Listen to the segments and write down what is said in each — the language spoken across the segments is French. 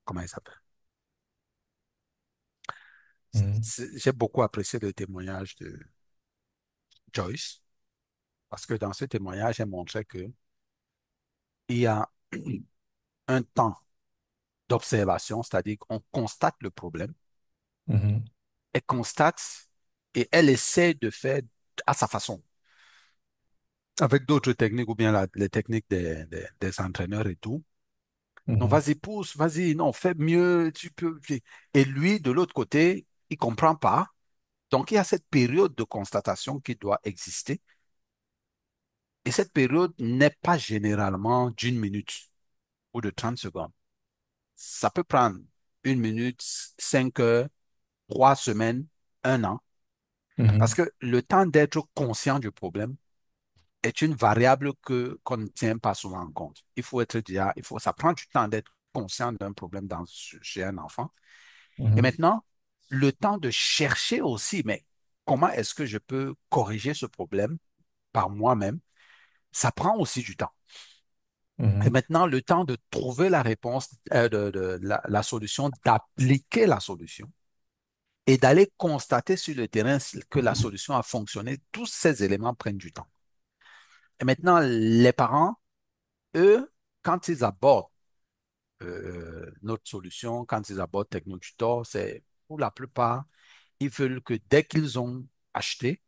Comment il s'appelle? Mhm, J'ai beaucoup apprécié le témoignage de Joyce parce que dans ce témoignage, elle montrait que il y a un temps d'observation, c'est-à-dire qu'on constate le problème, mhm, elle constate et elle essaie de faire à sa façon, avec d'autres techniques ou bien les techniques des entraîneurs et tout. Non, mhm, vas-y, pousse, vas-y, non, fais mieux, tu peux. Et lui, de l'autre côté, il comprend pas. Donc, il y a cette période de constatation qui doit exister. Et cette période n'est pas généralement d'une minute ou de 30 secondes. Ça peut prendre une minute, 5 heures, 3 semaines, un an. Parce mhm, que le temps d'être conscient du problème est une variable qu'on ne tient pas souvent en compte. Il faut être déjà, ça prend du temps d'être conscient d'un problème chez un enfant. Et mhm, maintenant, le temps de chercher aussi, mais comment est-ce que je peux corriger ce problème par moi-même, ça prend aussi du temps. Et mhm, maintenant, le temps de trouver la réponse, la solution, d'appliquer la solution et d'aller constater sur le terrain que la solution a fonctionné, tous ces éléments prennent du temps. Et maintenant, les parents, eux, quand ils abordent notre solution, quand ils abordent TechnoTutor, c'est pour la plupart, ils veulent que dès qu'ils ont acheté,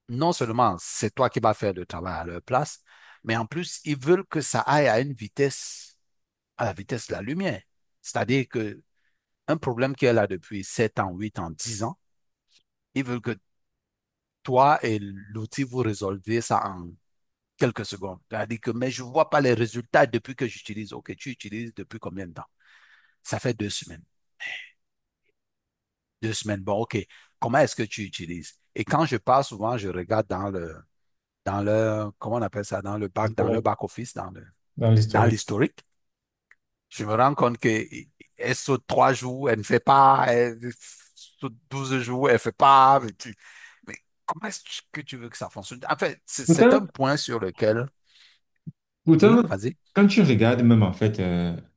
non seulement c'est toi qui vas faire le travail à leur place, mais en plus, ils veulent que ça aille à une vitesse, à la vitesse de la lumière. C'est-à-dire que un problème qui est là depuis 7 ans, 8 ans, 10 ans, ils veulent que toi et l'outil vous résolvez ça en quelques secondes. C'est-à-dire que, mais je ne vois pas les résultats depuis que j'utilise. OK, tu utilises depuis combien de temps? Ça fait 2 semaines. 2 semaines. Bon, OK. Comment est-ce que tu utilises? Et quand je parle souvent, je regarde comment on appelle ça, dans le Historique. back-office, Dans dans l'historique. l'historique. Je me rends compte qu'elle saute 3 jours, elle ne fait pas, elle saute 12 jours, elle ne fait pas. Mais comment est-ce que tu veux que ça fonctionne? En fait, c'est un Pourtant, point sur lequel, oui, pourtant, vas-y. quand tu regardes même en fait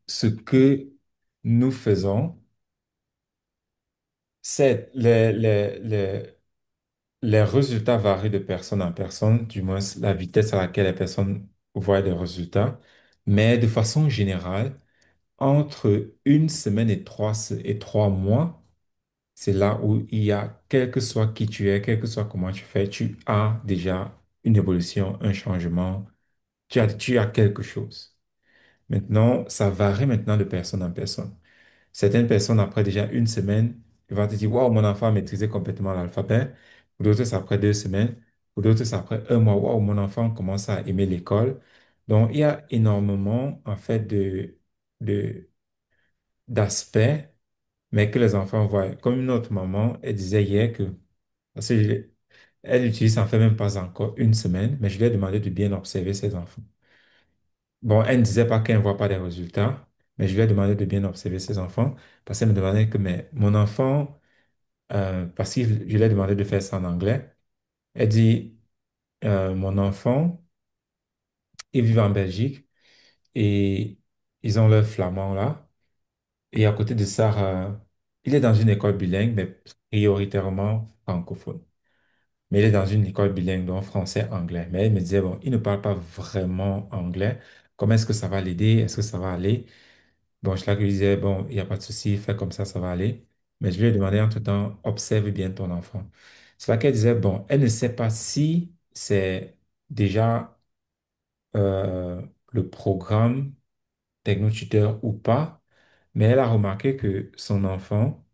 ce que nous faisons, c'est les résultats varient de personne en personne, du moins la vitesse à laquelle les personnes voient les résultats, mais de façon générale, entre une semaine et 3 mois, c'est là où il y a, quel que soit qui tu es, quel que soit comment tu fais, tu as déjà une évolution, un changement, tu as quelque chose. Maintenant, ça varie maintenant de personne en personne. Certaines personnes, après déjà une semaine, ils vont te dire, waouh, mon enfant a maîtrisé complètement l'alphabet. Pour d'autres, c'est après 2 semaines. Pour d'autres, c'est après un mois, waouh, mon enfant commence à aimer l'école. Donc, il y a énormément, en fait, de, d'aspects, mais que les enfants voient. Comme une autre maman, elle disait hier que, parce que elle utilise, ça en fait même pas encore une semaine, mais je lui ai demandé de bien observer ses enfants. Bon, elle ne disait pas qu'elle ne voit pas les résultats, mais je lui ai demandé de bien observer ses enfants parce qu'elle me demandait que mais mon enfant, parce que je lui ai demandé de faire ça en anglais, elle dit, mon enfant, ils vivent en Belgique et ils ont leur flamand là. Et à côté de ça, il est dans une école bilingue, mais prioritairement francophone. Mais il est dans une école bilingue, donc français-anglais. Mais elle me disait, bon, il ne parle pas vraiment anglais. Comment est-ce que ça va l'aider? Est-ce que ça va aller? Bon, je lui disais, bon, il n'y a pas de souci, fais comme ça va aller. Mais je lui ai demandé entre-temps, observe bien ton enfant. C'est là qu'elle disait, bon, elle ne sait pas si c'est déjà le programme TechnoTuteur ou pas, mais elle a remarqué que son enfant,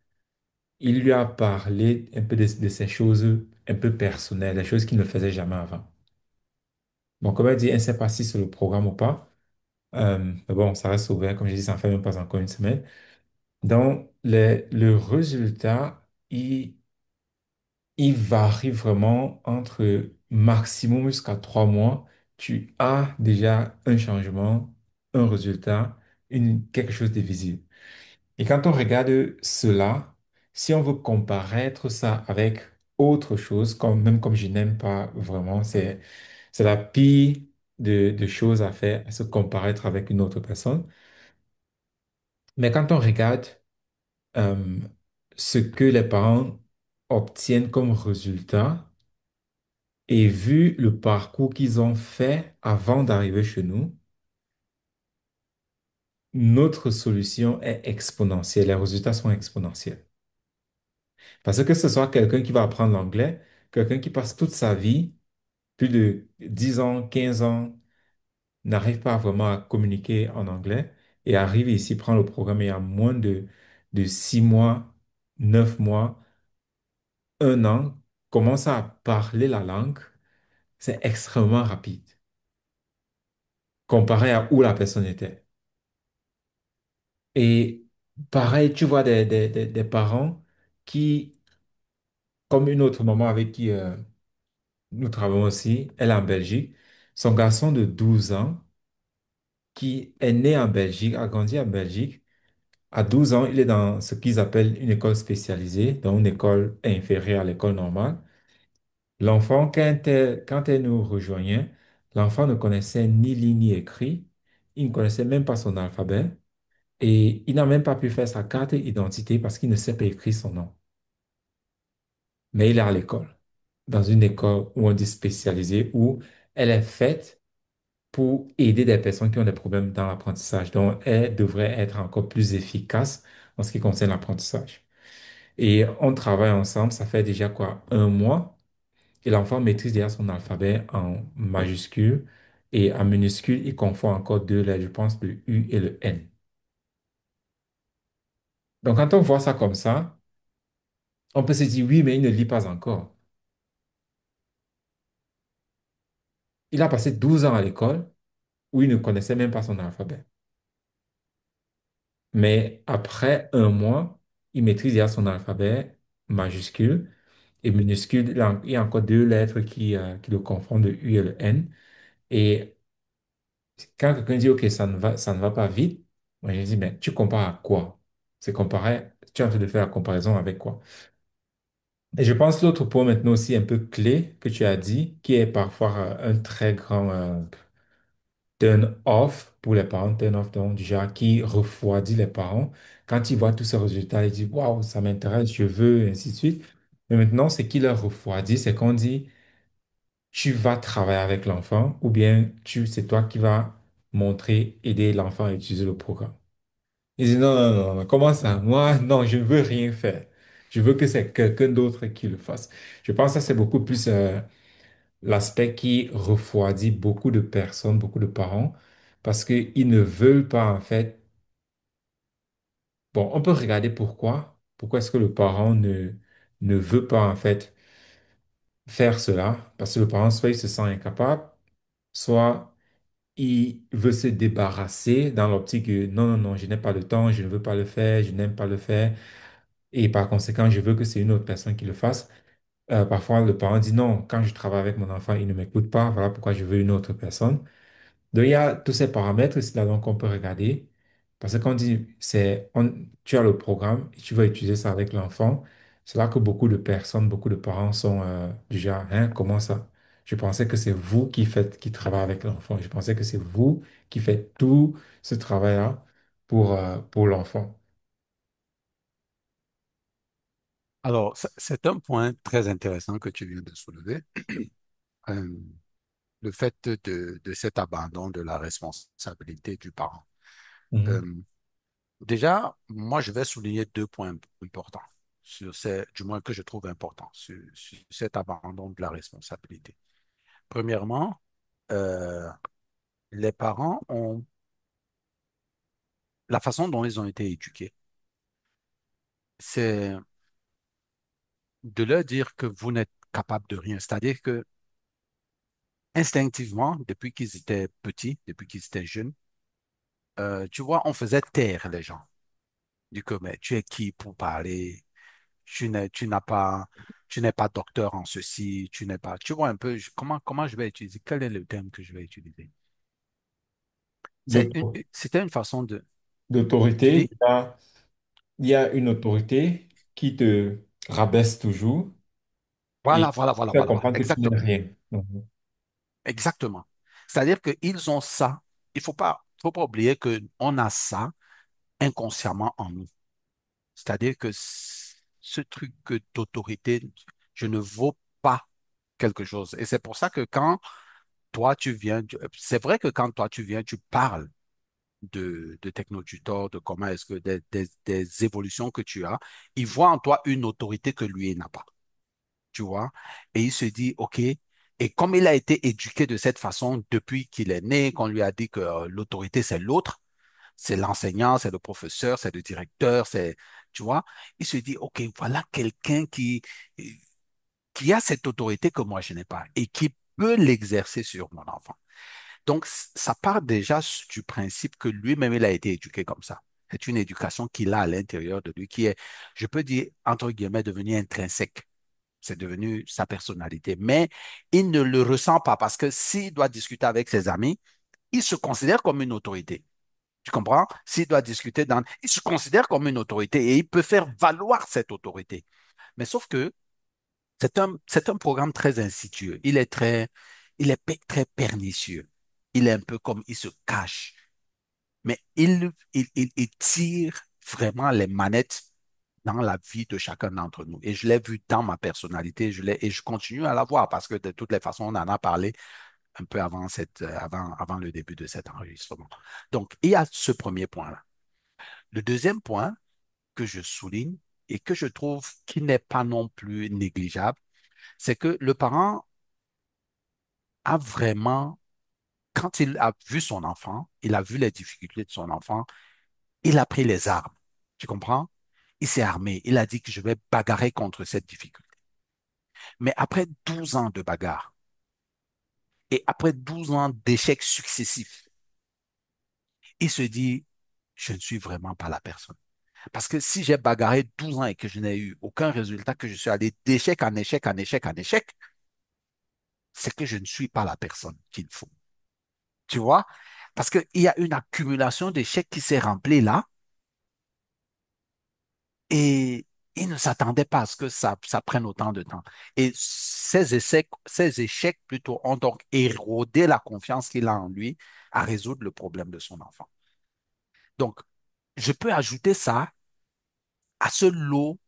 il lui a parlé un peu de ces choses un peu personnelles, des choses qu'il ne faisait jamais avant. Bon, comme elle dit, elle ne sait pas si c'est le programme ou pas. Mais bon, ça reste ouvert. Comme je dis, ça ne fait même pas encore une semaine. Donc, le résultat, il varie vraiment entre maximum jusqu'à 3 mois. Tu as déjà un changement, un résultat, quelque chose de visible. Et quand on regarde cela, si on veut comparaître ça avec autre chose, même comme je n'aime pas vraiment, c'est la pire de choses à faire, à se comparaître avec une autre personne. Mais quand on regarde euh, ce que les parents obtiennent comme résultat et vu le parcours qu'ils ont fait avant d'arriver chez nous, notre solution est exponentielle. Les résultats sont exponentiels. Parce que ce soit quelqu'un qui va apprendre l'anglais, quelqu'un qui passe toute sa vie, plus de 10 ans, 15 ans, n'arrive pas vraiment à communiquer en anglais et arrive ici, prend le programme et en moins de 6 mois, 9 mois, un an, commence à parler la langue, c'est extrêmement rapide comparé à où la personne était. Et pareil, tu vois des parents qui, comme une autre maman avec qui nous travaillons aussi, elle est en Belgique, son garçon de 12 ans, qui est né en Belgique, a grandi en Belgique, à 12 ans, il est dans ce qu'ils appellent une école spécialisée, donc une école inférieure à l'école normale. L'enfant, quand elle nous rejoignait, l'enfant ne connaissait ni ligne ni écrit, il ne connaissait même pas son alphabet et il n'a même pas pu faire sa carte d'identité parce qu'il ne sait pas écrire son nom. Mais il est à l'école, dans une école où on dit spécialisée, où elle est faite pour aider des personnes qui ont des problèmes dans l'apprentissage. Donc, elle devrait être encore plus efficace en ce qui concerne l'apprentissage. Et on travaille ensemble, ça fait déjà quoi, un mois, et l'enfant maîtrise déjà son alphabet en majuscule et en minuscule, il confond encore deux lettres, je pense, le U et le N. Donc, quand on voit ça comme ça, on peut se dire, oui, mais il ne lit pas encore. Il a passé 12 ans à l'école où il ne connaissait même pas son alphabet. Mais après un mois, il maîtrise déjà son alphabet majuscule et minuscule. Il y a encore deux lettres qui le confondent, le U et le N. Et quand quelqu'un dit, OK, ça ne va pas vite, moi je dis, mais tu compares à quoi? C'est comparé, tu es en train de faire la comparaison avec quoi? Et je pense que l'autre point maintenant aussi un peu clé que tu as dit, qui est parfois un très grand turn off pour les parents, turn off donc du genre qui refroidit les parents. Quand ils voient tous ces résultats, ils disent, waouh, ça m'intéresse, je veux, et ainsi de suite. Mais maintenant, ce qui leur refroidit, c'est qu'on dit, tu vas travailler avec l'enfant ou bien c'est toi qui vas montrer, aider l'enfant à utiliser le programme. Ils disent non, non, non, non, comment ça? Moi, non, je ne veux rien faire. Je veux que c'est quelqu'un d'autre qui le fasse. Je pense que ça, c'est beaucoup plus l'aspect qui refroidit beaucoup de personnes, beaucoup de parents, parce qu'ils ne veulent pas, en fait. Bon, on peut regarder pourquoi. Pourquoi est-ce que le parent ne veut pas, en fait, faire cela? Parce que le parent, soit il se sent incapable, soit il veut se débarrasser dans l'optique que non, non, non, je n'ai pas le temps, je ne veux pas le faire, je n'aime pas le faire. Et par conséquent, je veux que c'est une autre personne qui le fasse. Parfois, le parent dit non, quand je travaille avec mon enfant, il ne m'écoute pas, voilà pourquoi je veux une autre personne. Donc, il y a tous ces paramètres là donc on peut regarder. Parce que quand on dit, tu as le programme et tu vas utiliser ça avec l'enfant, c'est là que beaucoup de personnes, beaucoup de parents sont du genre, hein, comment ça? Je pensais que c'est vous qui travaillez avec l'enfant. Je pensais que c'est vous qui faites tout ce travail-là pour l'enfant. Alors, c'est un point très intéressant que tu viens de soulever, euh, le fait de cet abandon de la responsabilité du parent. Mhm. Euh, Déjà, moi, je vais souligner deux points importants, du moins que je trouve importants, sur cet abandon de la responsabilité. Premièrement, euh, les parents ont la façon dont ils ont été éduqués, c'est de leur dire que vous n'êtes capable de rien. C'est-à-dire que instinctivement, depuis qu'ils étaient petits, depuis qu'ils étaient jeunes, tu vois, on faisait taire les gens. Du coup, mais tu es qui pour parler? Tu n'as pas, tu n'es pas docteur en ceci, tu n'es pas. Tu vois un peu comment je vais utiliser, quel est le terme que je vais utiliser? D'auto- C'était une façon de. Tu D'autorité, dis? il y a une autorité qui te rabaisse toujours et Voilà, voilà, voilà, faire voilà, voilà. comprendre que tu n'es Exactement. rien. Mhm. Exactement. C'est-à-dire qu'ils ont ça. Il faut pas oublier qu'on a ça inconsciemment en nous. C'est-à-dire que ce truc d'autorité, je ne vaux pas quelque chose. Et c'est pour ça que quand toi, tu viens, c'est vrai que quand toi, tu viens, tu parles de TechnoTutor, de comment est-ce que des évolutions que tu as, il voit en toi une autorité que lui il n'a pas, tu vois. Et il se dit, OK, et comme il a été éduqué de cette façon depuis qu'il est né, qu'on lui a dit que l'autorité, c'est l'autre, c'est l'enseignant, c'est le professeur, c'est le directeur, tu vois, il se dit, OK, voilà quelqu'un qui a cette autorité que moi, je n'ai pas et qui peut l'exercer sur mon enfant. Donc, ça part déjà du principe que lui-même, il a été éduqué comme ça. C'est une éducation qu'il a à l'intérieur de lui qui est, je peux dire, entre guillemets, devenue intrinsèque. C'est devenu sa personnalité. Mais il ne le ressent pas parce que s'il doit discuter avec ses amis, il se considère comme une autorité. Tu comprends? S'il doit discuter il se considère comme une autorité et il peut faire valoir cette autorité. Mais sauf que c'est un programme très insidieux. Il est très pernicieux. Il est un peu comme, il se cache. Mais il tire vraiment les manettes dans la vie de chacun d'entre nous. Et je l'ai vu dans ma personnalité, et je continue à la voir parce que de toutes les façons, on en a parlé un peu avant le début de cet enregistrement. Donc, il y a ce premier point-là. Le deuxième point que je souligne et que je trouve qui n'est pas non plus négligeable, c'est que le parent a vraiment, quand il a vu son enfant, il a vu les difficultés de son enfant, il a pris les armes. Tu comprends? Il s'est armé. Il a dit que je vais bagarrer contre cette difficulté. Mais après 12 ans de bagarre et après 12 ans d'échecs successifs, il se dit, je ne suis vraiment pas la personne. Parce que si j'ai bagarré 12 ans et que je n'ai eu aucun résultat, que je suis allé d'échec en échec, en échec, en échec, c'est que je ne suis pas la personne qu'il faut. Tu vois? Parce qu'il y a une accumulation d'échecs qui s'est remplie là et il ne s'attendait pas à ce que ça prenne autant de temps. Et ces échecs plutôt ont donc érodé la confiance qu'il a en lui à résoudre le problème de son enfant. Donc, je peux ajouter ça à ce lot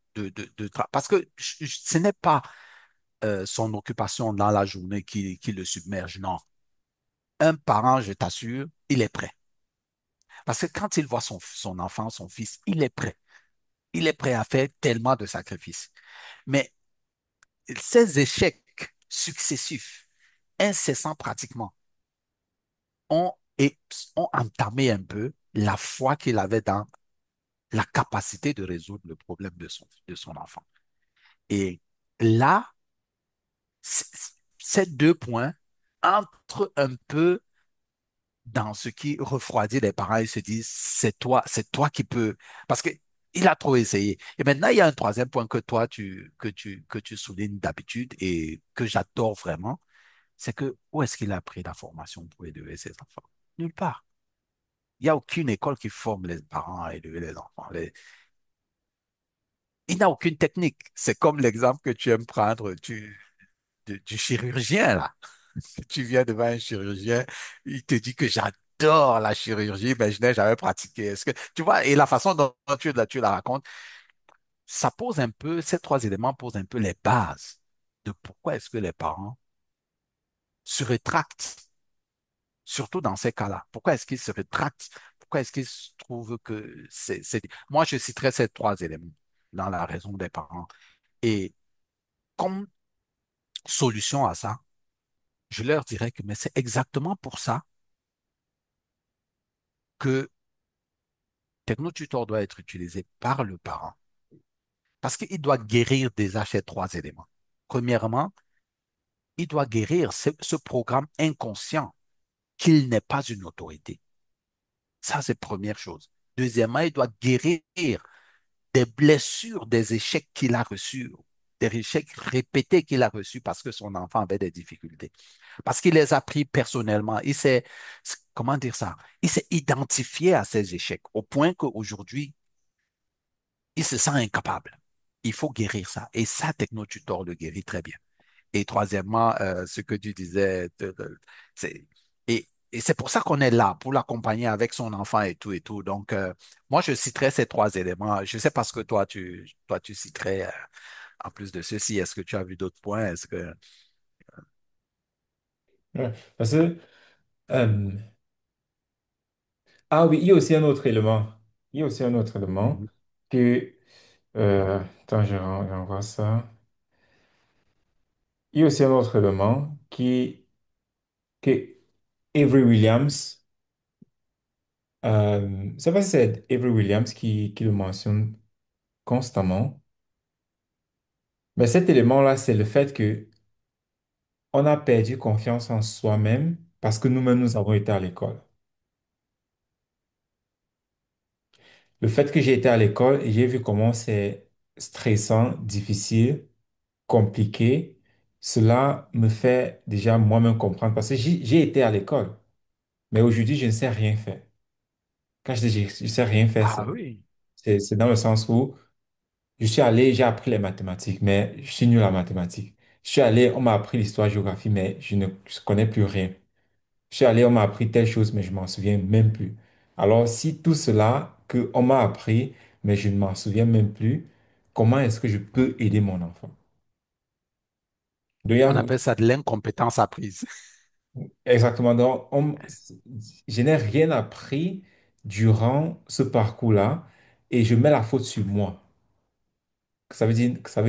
parce que ce n'est pas son occupation dans la journée qui le submerge. Non. Un parent, je t'assure, il est prêt. Parce que quand il voit son enfant, son fils, il est prêt. Il est prêt à faire tellement de sacrifices. Mais ces échecs successifs, incessants pratiquement, ont, et, ont entamé un peu la foi qu'il avait dans la capacité de résoudre le problème de son enfant. Et là, ces deux points entrent un peu dans ce qui refroidit les parents. Ils se disent, c'est toi qui peux. Parce que il a trop essayé. Et maintenant, il y a un troisième point que tu soulignes d'habitude et que j'adore vraiment, c'est que où est-ce qu'il a pris la formation pour élever ses enfants? Nulle part. Il n'y a aucune école qui forme les parents à élever les enfants. Il n'a aucune technique. C'est comme l'exemple que tu aimes prendre du chirurgien, là. Tu viens devant un chirurgien, il te dit que j'adore la chirurgie, mais je n'ai jamais pratiqué. Est-ce que, tu vois, et la façon dont tu la racontes, ces trois éléments posent un peu les bases de pourquoi est-ce que les parents se rétractent, surtout dans ces cas-là. Pourquoi est-ce qu'ils se rétractent? Pourquoi est-ce qu'ils trouvent que Moi, je citerai ces trois éléments dans la raison des parents. Et comme solution à ça, je leur dirais que mais c'est exactement pour ça que Technotutor doit être utilisé par le parent. Parce qu'il doit guérir déjà ces trois éléments. Premièrement, il doit guérir ce programme inconscient qu'il n'est pas une autorité. Ça, c'est première chose. Deuxièmement, il doit guérir des blessures, des échecs qu'il a reçus, des échecs répétés qu'il a reçus parce que son enfant avait des difficultés. Parce qu'il les a pris personnellement. Comment dire ça? Il s'est identifié à ces échecs au point qu'aujourd'hui, il se sent incapable. Il faut guérir ça. Et ça, TechnoTutor le guérit très bien. Et troisièmement, ce que tu disais, c'est, et et c'est pour ça qu'on est là, pour l'accompagner avec son enfant et tout et tout. Donc, moi, je citerai ces trois éléments. Je sais pas ce que toi, tu citerais en plus de ceci. Est-ce que tu as vu d'autres points? Est-ce que... Ouais. Parce que, euh, ah oui, il y a aussi un autre élément. Il y a aussi un autre élément Mhm. que, attends, j'envoie ça. Il y a aussi un autre élément que Avery Williams, je sais pas si c'est Avery Williams qui le mentionne constamment, mais cet élément-là, c'est le fait que on a perdu confiance en soi-même parce que nous-mêmes, nous avons été à l'école. Le fait que j'ai été à l'école et j'ai vu comment c'est stressant, difficile, compliqué, cela me fait déjà moi-même comprendre parce que j'ai été à l'école, mais aujourd'hui, je ne sais rien faire. Quand je dis je ne sais rien faire, Ah oui. c'est dans le sens où je suis allé, j'ai appris les mathématiques, mais je suis nul en mathématiques. Je suis allé, on m'a appris l'histoire-géographie, mais je connais plus rien. Je suis allé, on m'a appris telle chose, mais je m'en souviens même plus. Alors, si tout cela que on m'a appris, mais je ne m'en souviens même plus, comment est-ce que je peux aider mon enfant? Donc, On appelle ça de l'incompétence apprise. exactement. Donc, je n'ai rien appris durant ce parcours-là et je mets la faute sur moi. Ça veut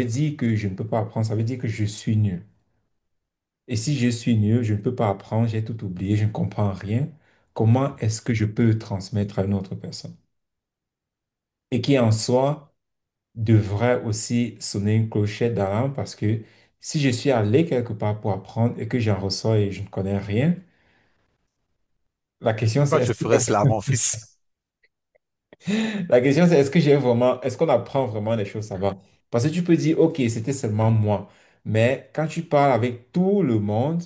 dire que je ne peux pas apprendre, ça veut dire que je suis nul. Et si je suis nul, je ne peux pas apprendre, j'ai tout oublié, je ne comprends rien. Comment est-ce que je peux le transmettre à une autre personne? Et qui en soi devrait aussi sonner une clochette d'alarme parce que si je suis allé quelque part pour apprendre et que j'en ressors et je ne connais rien, la question c'est Pourquoi je ferais cela à mon fils? la question c'est est-ce que j'ai vraiment, est-ce qu'on apprend vraiment des choses, ça va? Parce que tu peux dire, OK, c'était seulement moi. Mais quand tu parles avec tout le monde,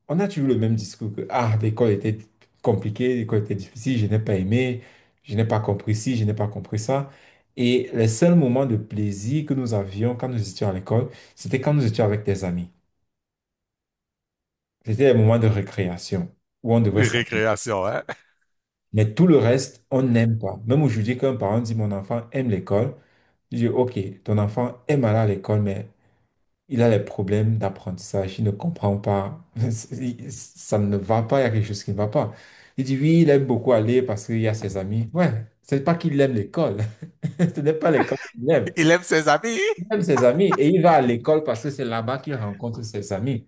on a toujours le même discours que, ah, l'école était compliquée, l'école était difficile, je n'ai pas aimé, je n'ai pas compris ci, je n'ai pas compris ça. Et les seuls moments de plaisir que nous avions quand nous étions à l'école, c'était quand nous étions avec des amis. C'était les moments de récréation où on devait Oui, s'amuser. récréation, hein? Mais tout le reste, on n'aime pas. Même aujourd'hui, quand un parent dit mon enfant aime l'école, je dis, OK, ton enfant aime aller à l'école, mais il a les problèmes d'apprentissage, il ne comprend pas, ça ne va pas, il y a quelque chose qui ne va pas. Il dit oui, il aime beaucoup aller parce qu'il y a ses amis. Ouais, c'est pas qu'il aime l'école, ce n'est pas l'école qu'il aime. Il aime ses amis. Il aime ses amis et il va à l'école parce que c'est là-bas qu'il rencontre ses amis.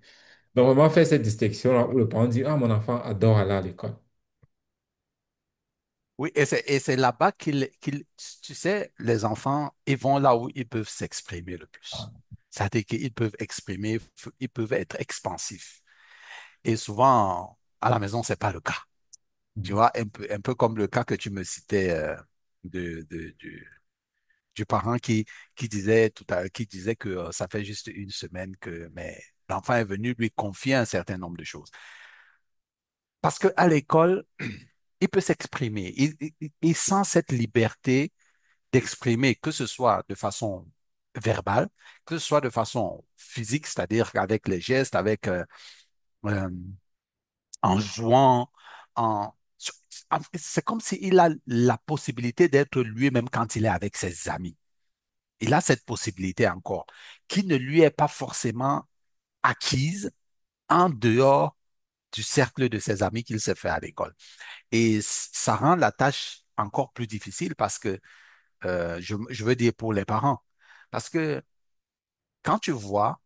Donc vraiment faire cette distinction-là où le parent dit, ah, mon enfant adore aller à l'école. Oui, et c'est là-bas tu sais, les enfants, ils vont là où ils peuvent s'exprimer le plus. C'est-à-dire qu'ils peuvent exprimer, ils peuvent être expansifs. Et souvent, à la maison, c'est pas le cas. Tu vois, un peu comme le cas que tu me citais de, de- du, du parent qui disait que ça fait juste une semaine que, mais l'enfant est venu lui confier un certain nombre de choses. Parce qu'à l'école, il peut s'exprimer. Il sent cette liberté d'exprimer, que ce soit de façon verbale, que ce soit de façon physique, c'est-à-dire avec les gestes, euh, en jouant, en... C'est comme s'il a la possibilité d'être lui-même quand il est avec ses amis. Il a cette possibilité encore, qui ne lui est pas forcément acquise en dehors du cercle de ses amis qu'il s'est fait à l'école. Et ça rend la tâche encore plus difficile parce que, je veux dire pour les parents, parce que quand tu vois,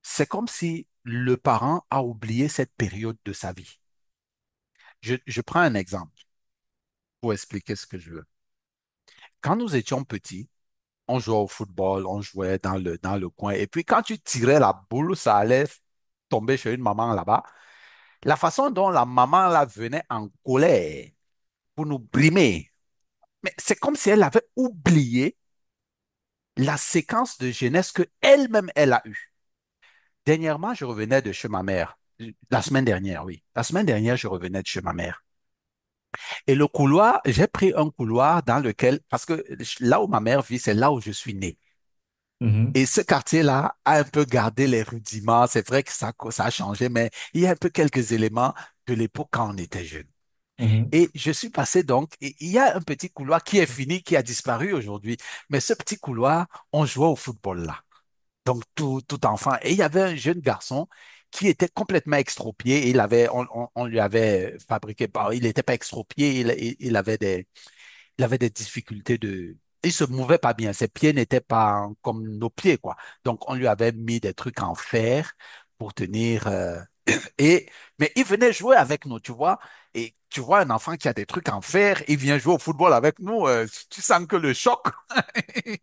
c'est comme si le parent a oublié cette période de sa vie. Je prends un exemple pour expliquer ce que je veux. Quand nous étions petits, on jouait au football, on jouait dans le coin. Et puis quand tu tirais la boule, ça allait tomber chez une maman là-bas. La façon dont la maman là venait en colère pour nous brimer, mais c'est comme si elle avait oublié la séquence de jeunesse que elle-même elle a eue. Dernièrement, je revenais de chez ma mère. La semaine dernière, oui. La semaine dernière, je revenais de chez ma mère. Et le couloir, j'ai pris un couloir dans lequel, parce que là où ma mère vit, c'est là où je suis né. Mhm, Et ce quartier-là a un peu gardé les rudiments. C'est vrai que ça a changé, mais il y a un peu quelques éléments de l'époque quand on était jeune. mhm, Et je suis passé donc, et il y a un petit couloir qui est fini, qui a disparu aujourd'hui. Mais ce petit couloir, on jouait au football là. Donc tout enfant. Et il y avait un jeune garçon qui était complètement extropié. On lui avait fabriqué, il n'était pas extropié, il avait des difficultés de. Il se mouvait pas bien. Ses pieds n'étaient pas comme nos pieds, quoi. Donc, on lui avait mis des trucs en fer pour tenir. Et, mais il venait jouer avec nous, tu vois. Et tu vois un enfant qui a des trucs en fer, il vient jouer au football avec nous. Tu sens que le choc,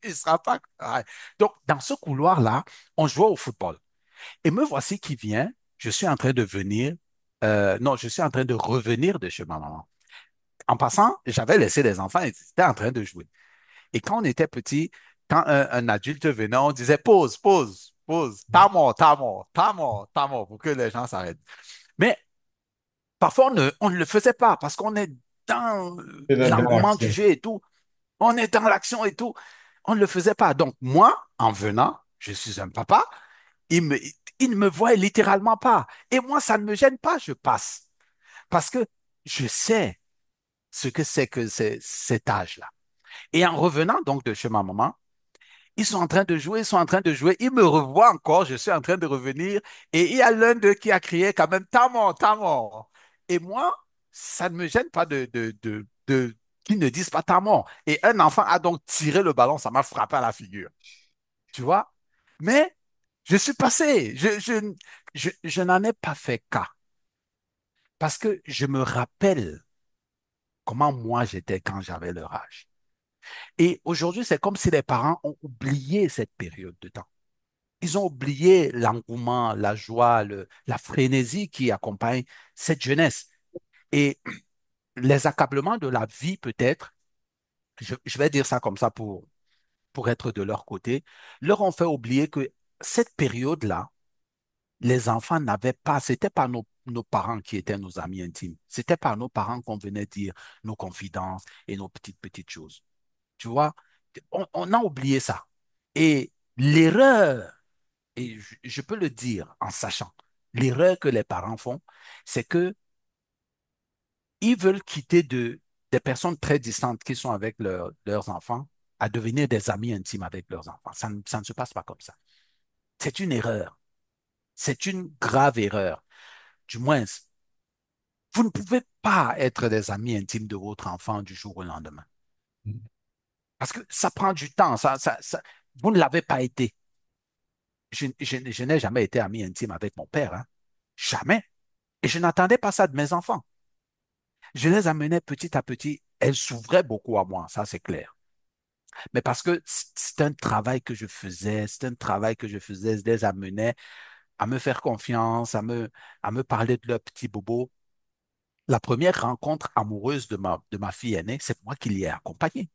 il sera pas. Ouais. Donc, dans ce couloir-là, on jouait au football. Et me voici qui vient. Je suis en train de venir. Non, je suis en train de revenir de chez ma maman. En passant, j'avais laissé les enfants, ils étaient en train de jouer. Et quand on était petit, quand un adulte venait, on disait pause, pause, pause, t'as mort, t'as mort, t'as mort, t'as mort, pour que les gens s'arrêtent. Mais parfois, on ne le faisait pas parce qu'on est dans c'est dans l'engouement du l'action. jeu et tout. On est dans l'action et tout. On ne le faisait pas. Donc, moi, en venant, je suis un papa, il me, il ne me voit littéralement pas. Et moi, ça ne me gêne pas, je passe. Parce que je sais ce que c'est que cet âge-là. Et en revenant donc de chez ma maman, ils sont en train de jouer, ils sont en train de jouer. Ils me revoient encore, je suis en train de revenir. Et il y a l'un d'eux qui a crié quand même, t'as mort, t'as mort. Et moi, ça ne me gêne pas qu'ils ne disent pas t'as mort. Et un enfant a donc tiré le ballon, ça m'a frappé à la figure. Tu vois? Mais je suis passé. Je n'en ai pas fait cas. Parce que je me rappelle comment moi j'étais quand j'avais leur âge. Et aujourd'hui, c'est comme si les parents ont oublié cette période de temps. Ils ont oublié l'engouement, la joie, la frénésie qui accompagne cette jeunesse. Et les accablements de la vie, peut-être, je vais dire ça comme ça pour être de leur côté, leur ont fait oublier que cette période-là, les enfants n'avaient pas, c'était pas nos parents qui étaient nos amis intimes. C'était pas nos parents qu'on venait dire nos confidences et nos petites choses. Tu vois, on a oublié ça. Et l'erreur, et je peux le dire en sachant, l'erreur que les parents font, c'est que ils veulent quitter des personnes très distantes qui sont avec leurs enfants à devenir des amis intimes avec leurs enfants. Ça ne se passe pas comme ça. C'est une erreur. C'est une grave erreur. Du moins, vous ne pouvez pas être des amis intimes de votre enfant du jour au lendemain. Parce que ça prend du temps. Vous ne l'avez pas été. Je n'ai jamais été ami intime avec mon père, hein. Jamais. Et je n'attendais pas ça de mes enfants. Je les amenais petit à petit. Elles s'ouvraient beaucoup à moi, ça c'est clair. Mais parce que c'est un travail que je faisais, c'est un travail que je faisais, je les amenais à me faire confiance, à me parler de leurs petits bobos. La première rencontre amoureuse de ma fille aînée, c'est moi qui l'y ai accompagnée.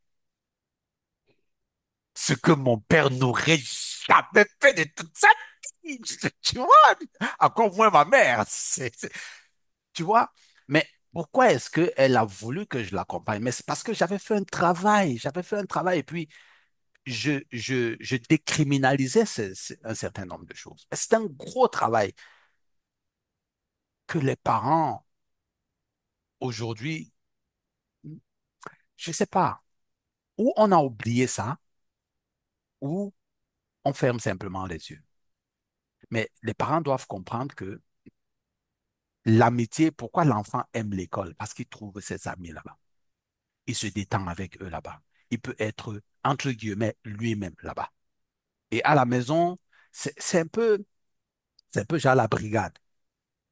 Ce que mon père n'aurait jamais fait de toute sa vie. Tu vois, encore moins ma mère. Tu vois, mais pourquoi est-ce qu'elle a voulu que je l'accompagne? Mais c'est parce que j'avais fait un travail et puis je décriminalisais un certain nombre de choses. C'est un gros travail que les parents, aujourd'hui, je ne sais pas, ou on a oublié ça, ou on ferme simplement les yeux. Mais les parents doivent comprendre que l'amitié, pourquoi l'enfant aime l'école? Parce qu'il trouve ses amis là-bas. Il se détend avec eux là-bas. Il peut être, entre guillemets, lui-même là-bas. Et à la maison, c'est un peu genre la brigade.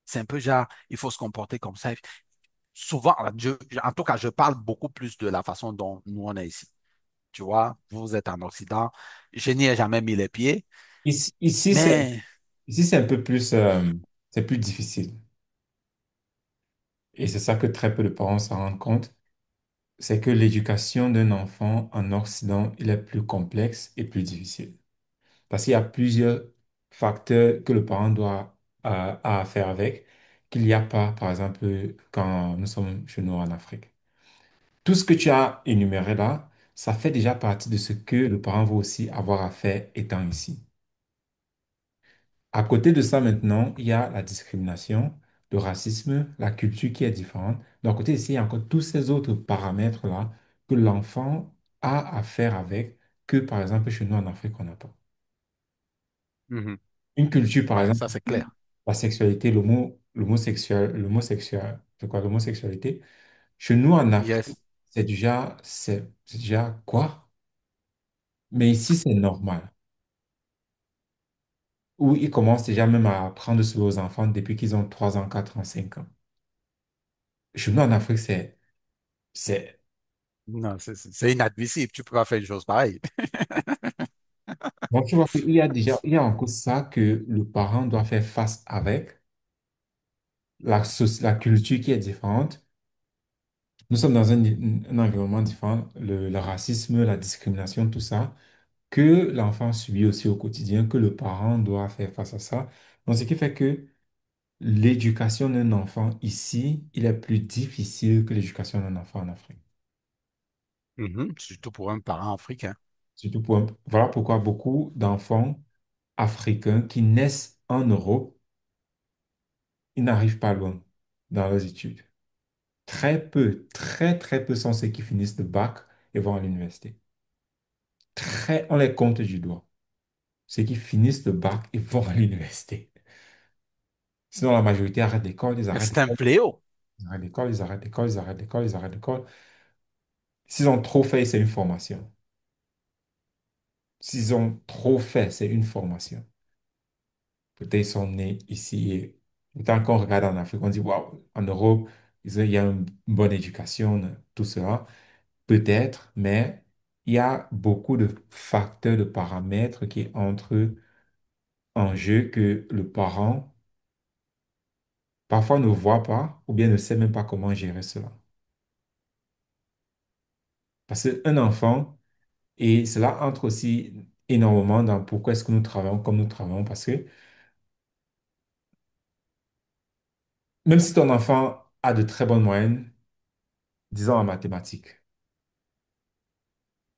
C'est un peu genre, il faut se comporter comme ça. Souvent, en tout cas, je parle beaucoup plus de la façon dont nous on est ici. Tu vois, vous êtes en Occident, je n'y ai jamais mis les pieds, Ici, ici, c'est, mais ici, c'est un peu plus, c'est plus difficile. Et c'est ça que très peu de parents s'en rendent compte. C'est que l'éducation d'un enfant en Occident, il est plus complexe et plus difficile. Parce qu'il y a plusieurs facteurs que le parent doit à faire avec, qu'il n'y a pas, par exemple, quand nous sommes chez nous en Afrique. Tout ce que tu as énuméré là, ça fait déjà partie de ce que le parent va aussi avoir à faire étant ici. À côté de ça, maintenant, il y a la discrimination, le racisme, la culture qui est différente. Donc, à côté ici, il y a encore tous ces autres paramètres-là que l'enfant a à faire avec, que par exemple chez nous en Afrique, on n'a pas. Mhm. Une culture, par Ouais, exemple, ça c'est clair. la sexualité, c'est quoi, l'homosexualité? Chez nous en Afrique, Yes. c'est déjà quoi? Mais ici, c'est normal. Où ils commencent déjà même à apprendre sur aux enfants depuis qu'ils ont 3 ans, 4 ans, 5 ans. Chez nous en Afrique, c'est... Non, c'est inadmissible. Tu peux pas faire une chose pareille. Donc, tu vois qu'il y a déjà, il y a encore ça que le parent doit faire face avec, la culture qui est différente. Nous sommes dans un environnement différent, le racisme, la discrimination, tout ça, que l'enfant subit aussi au quotidien, que le parent doit faire face à ça. Donc, ce qui fait que l'éducation d'un enfant ici, il est plus difficile que l'éducation d'un enfant en Afrique. Mhm. Surtout pour un parent africain. Surtout voilà pourquoi beaucoup d'enfants africains qui naissent en Europe, ils n'arrivent pas loin dans leurs études. Très peu, très très peu sont ceux qui finissent le bac et vont à l'université. Très, on les compte du doigt. Ceux qui finissent le bac et vont à l'université. Sinon, la majorité arrête l'école, ils Et arrêtent c'est un l'école, fléau. ils arrêtent l'école, ils arrêtent l'école, ils arrêtent l'école, ils arrêtent l'école. S'ils ont trop fait, c'est une formation. S'ils ont trop fait, c'est une formation. Peut-être ils sont nés ici et tant qu'on regarde en Afrique, on dit, waouh, en Europe, il y a une bonne éducation, tout cela. Peut-être, mais il y a beaucoup de facteurs, de paramètres qui entrent en jeu que le parent parfois ne voit pas ou bien ne sait même pas comment gérer cela. Parce qu'un enfant, et cela entre aussi énormément dans pourquoi est-ce que nous travaillons comme nous travaillons, parce que même si ton enfant a de très bonnes moyennes, disons en mathématiques,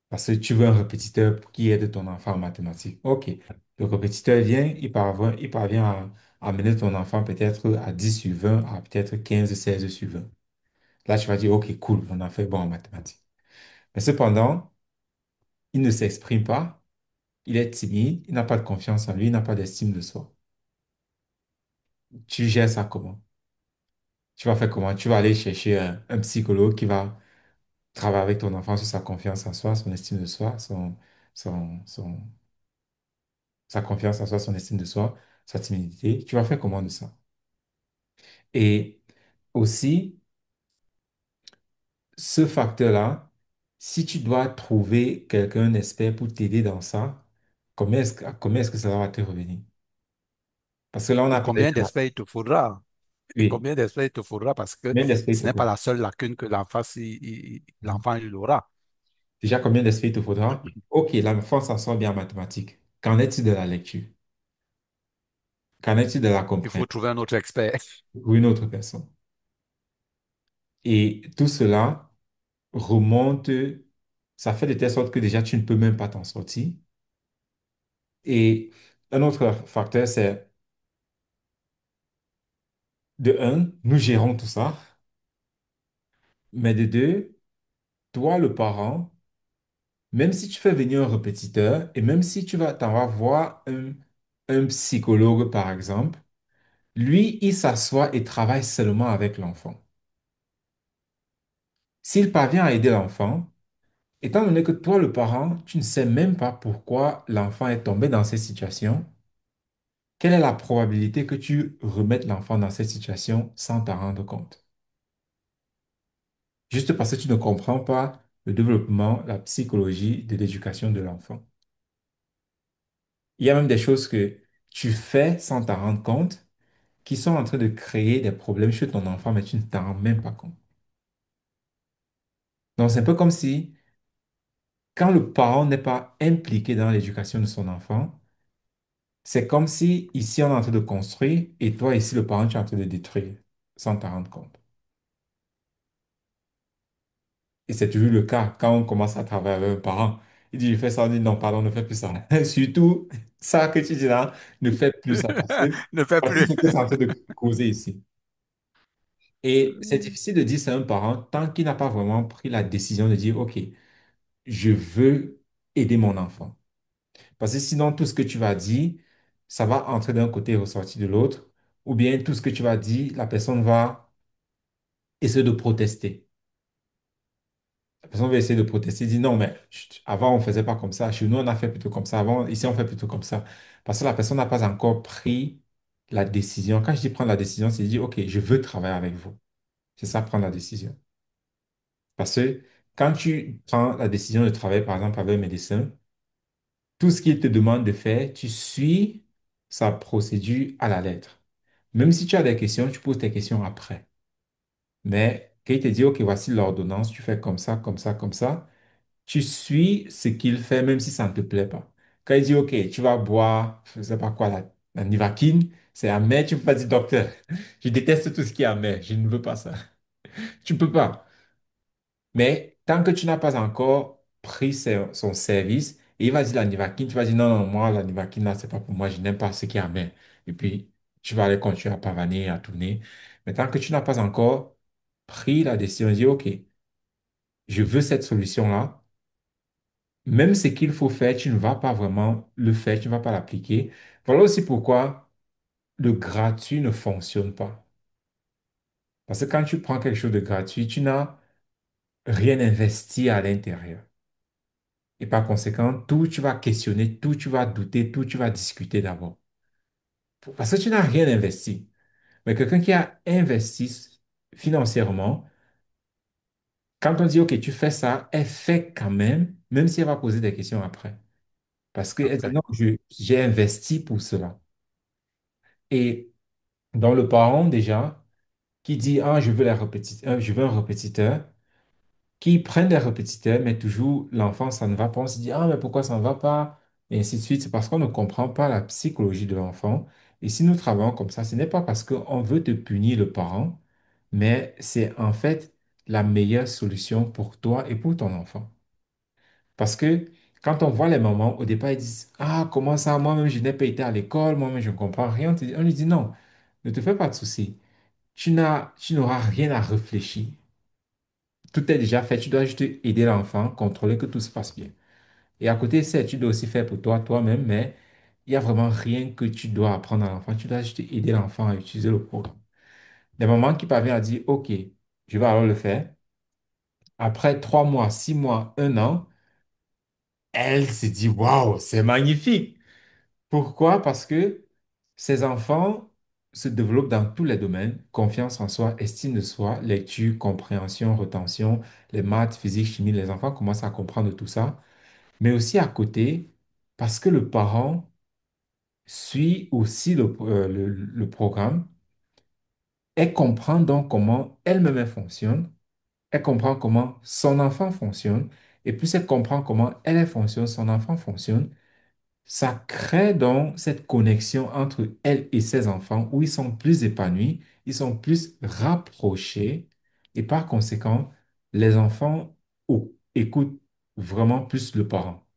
parce que tu veux un répétiteur qui aide ton enfant en mathématiques. OK. Le répétiteur vient, il parvient à amener ton enfant peut-être à 10 sur 20, à peut-être 15, 16 sur 20. Là, tu vas dire, OK, cool, mon enfant est bon en mathématiques. Mais cependant, il ne s'exprime pas, il est timide, il n'a pas de confiance en lui, il n'a pas d'estime de soi. Tu gères ça comment? Tu vas faire comment? Tu vas aller chercher un psychologue qui va travailler avec ton enfant sur sa confiance en soi, son estime de soi, son, son, sa confiance en soi, son estime de soi, sa timidité. Tu vas faire comment de ça? Et aussi, ce facteur-là, si tu dois trouver quelqu'un d'expert pour t'aider dans ça, combien est-ce que ça va te revenir? Parce que là, on Et a peut-être... combien d'espèces il te faudra? Et Oui, combien d'espèces il te faudra? Parce que combien d'experts il ce te n'est pas faut? la seule lacune que l'enfant l'enfant il aura. Déjà, combien d'experts il te faudra? Ok, l'enfant s'en sort bien en mathématiques. Qu'en est-il de la lecture? Qu'en est-il de la Il faut compréhension trouver un autre expert. pour une autre personne? Et tout cela remonte, ça fait de telle sorte que déjà, tu ne peux même pas t'en sortir. Et un autre facteur, c'est de un, nous gérons tout ça, mais de deux, toi, le parent, même si tu fais venir un répétiteur et même si t'en vas voir un psychologue, par exemple, lui, il s'assoit et travaille seulement avec l'enfant. S'il parvient à aider l'enfant, étant donné que toi, le parent, tu ne sais même pas pourquoi l'enfant est tombé dans cette situation, quelle est la probabilité que tu remettes l'enfant dans cette situation sans t'en rendre compte? Juste parce que tu ne comprends pas le développement, la psychologie de l'éducation de l'enfant. Il y a même des choses que tu fais sans t'en rendre compte qui sont en train de créer des problèmes chez ton enfant, mais tu ne t'en rends même pas compte. Donc, c'est un peu comme si, quand le parent n'est pas impliqué dans l'éducation de son enfant, c'est comme si ici on est en train de construire et toi ici le parent tu es en train de détruire sans t'en rendre compte. Et c'est toujours le cas quand on commence à travailler avec un parent. Il dit, je fais ça, on dit, non, pardon, ne fais plus ça. Surtout, ça que tu dis là, ne fais plus ça Ne fais parce que plus. c'est ce que c'est en train de causer ici. Et c'est difficile de dire ça à un parent tant qu'il n'a pas vraiment pris la décision de dire, OK, je veux aider mon enfant. Parce que sinon, tout ce que tu vas dire, ça va entrer d'un côté et ressortir de l'autre. Ou bien tout ce que tu vas dire, la personne va essayer de protester. La personne va essayer de protester, dit non, mais chut, avant, on ne faisait pas comme ça. Chez nous, on a fait plutôt comme ça. Avant, ici, on fait plutôt comme ça. Parce que la personne n'a pas encore pris la décision. Quand je dis prendre la décision, c'est dire, OK, je veux travailler avec vous. C'est ça, prendre la décision. Parce que quand tu prends la décision de travailler, par exemple, avec un médecin, tout ce qu'il te demande de faire, tu suis sa procédure à la lettre. Même si tu as des questions, tu poses tes questions après. Mais quand il te dit, OK, voici l'ordonnance, tu fais comme ça, comme ça, comme ça, tu suis ce qu'il fait, même si ça ne te plaît pas. Quand il dit, OK, tu vas boire, je ne sais pas quoi, la Nivaquine, c'est amer, tu ne peux pas dire, docteur, je déteste tout ce qui est amer, je ne veux pas ça. Tu ne peux pas. Mais tant que tu n'as pas encore pris son service, et il va dire la Nivaquine, tu vas dire, non, non, moi, la Nivaquine, là, c'est pas pour moi, je n'aime pas ce qui est amer. Et puis, tu vas aller continuer à pavaner, à tourner. Mais tant que tu n'as pas encore pris la décision de dire, OK, je veux cette solution-là, même ce qu'il faut faire, tu ne vas pas vraiment le faire, tu ne vas pas l'appliquer. Voilà aussi pourquoi le gratuit ne fonctionne pas. Parce que quand tu prends quelque chose de gratuit, tu n'as rien investi à l'intérieur. Et par conséquent, tout tu vas questionner, tout tu vas douter, tout tu vas discuter d'abord. Parce que tu n'as rien investi. Mais quelqu'un qui a investi financièrement, quand on dit, OK, tu fais ça, elle fait quand même, même si elle va poser des questions après. Parce qu'elle dit, OK. non, j'ai investi pour cela. Et dans le parent, déjà, qui dit, ah, je veux un répétiteur, qui prennent des répétiteurs, mais toujours l'enfant, ça ne va pas. On se dit, ah, mais pourquoi ça ne va pas? Et ainsi de suite. C'est parce qu'on ne comprend pas la psychologie de l'enfant. Et si nous travaillons comme ça, ce n'est pas parce qu'on veut te punir le parent, mais c'est en fait la meilleure solution pour toi et pour ton enfant. Parce que quand on voit les mamans, au départ, ils disent, ah, comment ça, moi-même, je n'ai pas été à l'école, moi-même, je ne comprends rien. On lui dit, non, ne te fais pas de soucis. Tu n'auras rien à réfléchir. Tout est déjà fait. Tu dois juste aider l'enfant, contrôler que tout se passe bien. Et à côté, c'est, tu dois aussi faire pour toi, toi-même, mais il n'y a vraiment rien que tu dois apprendre à l'enfant. Tu dois juste aider l'enfant à utiliser le programme. Des mamans qui parviennent à dire, OK, je vais alors le faire. Après 3 mois, 6 mois, un an, elle se dit, waouh, c'est magnifique. Pourquoi? Parce que ces enfants se développent dans tous les domaines, confiance en soi, estime de soi, lecture, compréhension, rétention, les maths, physique, chimie, les enfants commencent à comprendre tout ça, mais aussi à côté, parce que le parent suit aussi le programme, elle comprend donc comment elle-même elle fonctionne, elle comprend comment son enfant fonctionne, et plus elle comprend comment elle fonctionne, son enfant fonctionne. Ça crée donc cette connexion entre elle et ses enfants où ils sont plus épanouis, ils sont plus rapprochés et par conséquent, les enfants écoutent vraiment plus le parent.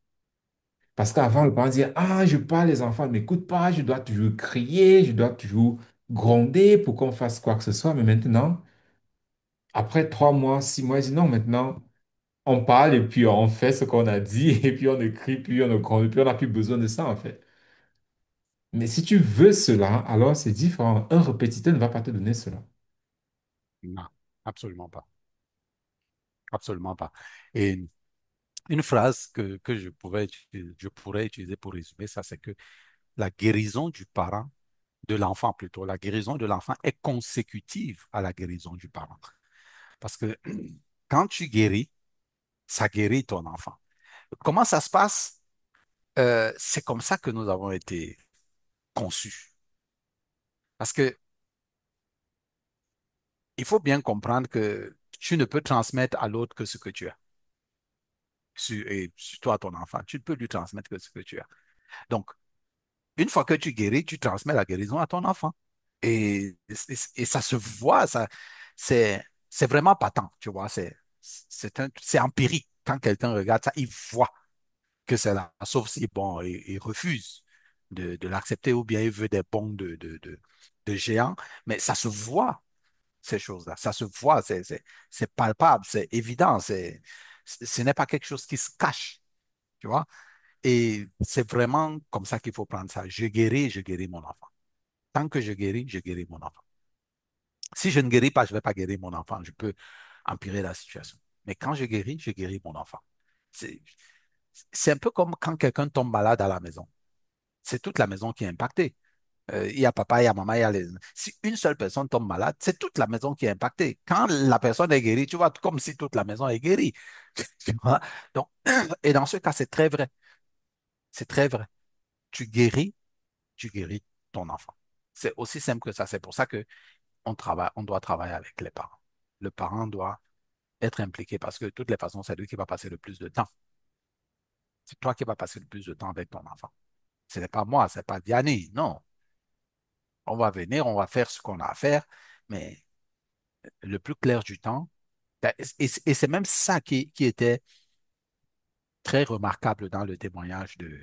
Parce qu'avant, le parent disait, ah, je parle, les enfants ne m'écoutent pas, je dois toujours crier, je dois toujours gronder pour qu'on fasse quoi que ce soit. Mais maintenant, après 3 mois, 6 mois, il dit non, maintenant, on parle et puis on fait ce qu'on a dit et puis on ne crie plus, on ne gronde plus, on n'a plus besoin de ça en fait. Mais si tu veux cela, alors c'est différent. Un répétiteur ne va pas te donner cela. Non, absolument pas. Absolument pas. Et une phrase que je pourrais utiliser pour résumer ça, c'est que la guérison du parent, de l'enfant plutôt, la guérison de l'enfant est consécutive à la guérison du parent. Parce que quand tu guéris, ça guérit ton enfant. Comment ça se passe? C'est comme ça que nous avons été conçus. Parce que il faut bien comprendre que tu ne peux transmettre à l'autre que ce que tu as. Et surtout à ton enfant, tu ne peux lui transmettre que ce que tu as. Donc, une fois que tu guéris, tu transmets la guérison à ton enfant. Et ça se voit, c'est vraiment patent, tu vois. c'est empirique. Quand quelqu'un regarde ça, il voit que c'est là. Sauf si, bon, il refuse de l'accepter ou bien il veut des bons de géants. Mais ça se voit, ces choses-là. Ça se voit, c'est palpable, c'est évident. Ce n'est pas quelque chose qui se cache, tu vois. Et c'est vraiment comme ça qu'il faut prendre ça. Je guéris mon enfant. Tant que je guéris mon enfant. Si je ne guéris pas, je ne vais pas guérir mon enfant. Je peux empirer la situation. Mais quand je guéris mon enfant. C'est, c'est un peu comme quand quelqu'un tombe malade à la maison. C'est toute la maison qui est impactée. Il y a papa, il y a maman, il y a les... Si une seule personne tombe malade, c'est toute la maison qui est impactée. Quand la personne est guérie, tu vois, comme si toute la maison est guérie. Tu vois? Donc, et dans ce cas, c'est très vrai. C'est très vrai. Tu guéris, tu guéris ton enfant. C'est aussi simple que ça. C'est pour ça que on doit travailler avec les parents. Le parent doit être impliqué parce que de toutes les façons, c'est lui qui va passer le plus de temps. C'est toi qui vas passer le plus de temps avec ton enfant. Ce n'est pas moi, ce n'est pas Diane. Non. On va venir, on va faire ce qu'on a à faire, mais le plus clair du temps, et c'est même ça qui était très remarquable dans le témoignage de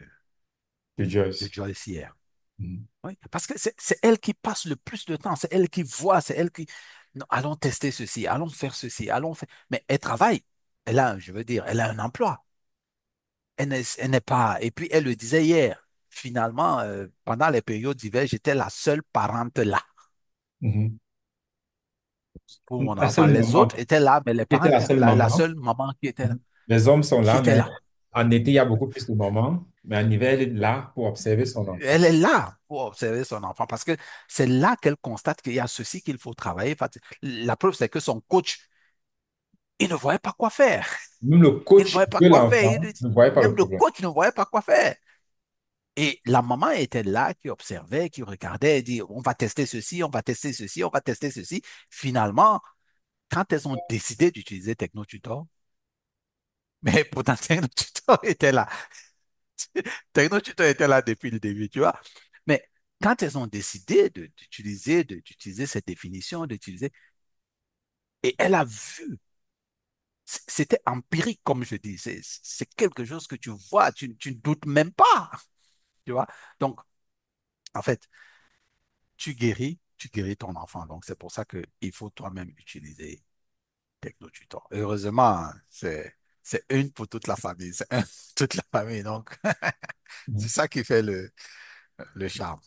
de Joyce. Joyce hier. Mhm. Oui, parce que c'est elle qui passe le plus de temps, c'est elle qui voit, c'est elle qui... Non, allons tester ceci, allons faire ceci, allons faire... Mais elle travaille, je veux dire, elle a un emploi. Elle n'est pas... Et puis, elle le disait hier, finalement, pendant les périodes d'hiver, j'étais la seule parente là Mhm. pour mon La enfant. seule Les maman, autres étaient là, mais qui était la seule la maman. seule maman qui était là, Mhm. Les hommes sont qui là, était mais là. en été, il y a beaucoup plus de mamans. Mais en hiver, elle est là pour observer son enfant. Elle est là pour observer son enfant parce que c'est là qu'elle constate qu'il y a ceci qu'il faut travailler. Enfin, la preuve, c'est que son coach, il ne voyait pas quoi faire. Même le Il ne coach voyait pas de quoi faire. l'enfant ne voyait pas le Même le problème. coach ne voyait pas quoi faire. Et la maman était là, qui observait, qui regardait, et dit, on va tester ceci, on va tester ceci, on va tester ceci. Finalement, quand elles ont décidé d'utiliser TechnoTutor, mais pourtant TechnoTutor était là. TechnoTutor était là depuis le début, tu vois. Mais quand elles ont décidé d'utiliser cette définition, d'utiliser, et elle a vu, c'était empirique, comme je dis, c'est quelque chose que tu vois, tu ne doutes même pas, tu vois. Donc, en fait, tu guéris ton enfant. Donc, c'est pour ça qu'il faut toi-même utiliser TechnoTutor. Heureusement, c'est une pour toute la famille, c'est un pour toute la famille. Donc, c'est Mhm. ça qui fait le charme.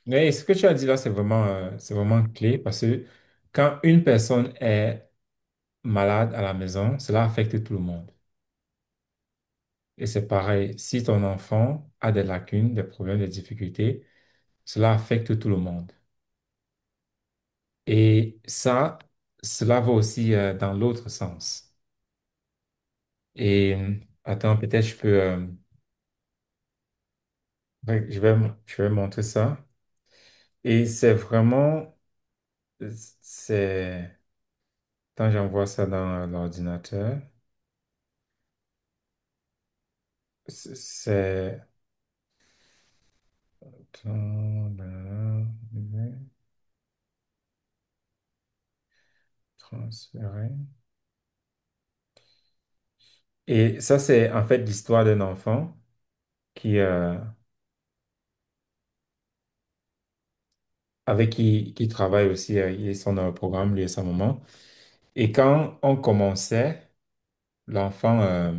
Mais ce que tu as dit là, c'est vraiment clé parce que quand une personne est malade à la maison, cela affecte tout le monde. Et c'est pareil, si ton enfant a des lacunes, des problèmes, des difficultés, cela affecte tout le monde. Et ça, cela va aussi dans l'autre sens. Et attends, peut-être ouais, je vais montrer ça. Et c'est vraiment, c'est, quand j'envoie ça dans l'ordinateur, c'est, attends, là, transférer. Et ça, c'est en fait l'histoire d'un enfant qui, avec qui travaille aussi, il est son programme, lui et sa maman. Et quand on commençait, l'enfant,